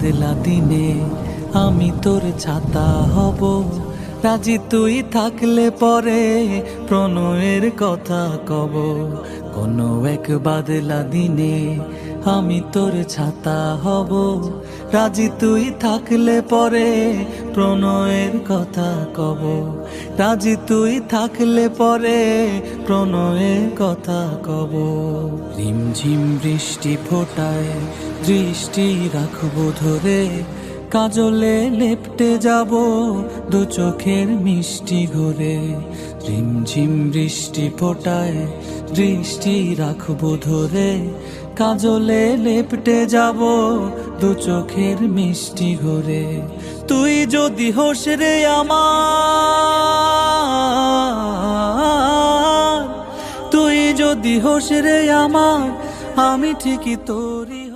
বাদলা দিনে আমি তোর ছাতা হব, রাজি তুই থাকলে পরে প্রণয়ের কথা কব। কোনো এক বাদলা দিনে আমি তোর ছাতা হব, রাজি তুই থাকলে পরে প্রণয়ের কথা কব। রাজি তুই থাকলে পরে প্রণয়ের কথা কব। রিমঝিম বৃষ্টি ফোটায় দৃষ্টি রাখবো ধরে, কাজলে লেপটে যাব দু চোখের মিষ্টি ঘরে। রিমঝিম বৃষ্টি ফোটায় দৃষ্টি রাখবো ধরে, কাজলে লেপটে যাব দু চোখের মিষ্টি ঘরে। তুই যদি হোস রে আমার, তুই যদি হোস রে আমার, আমি ঠিকই তোরই।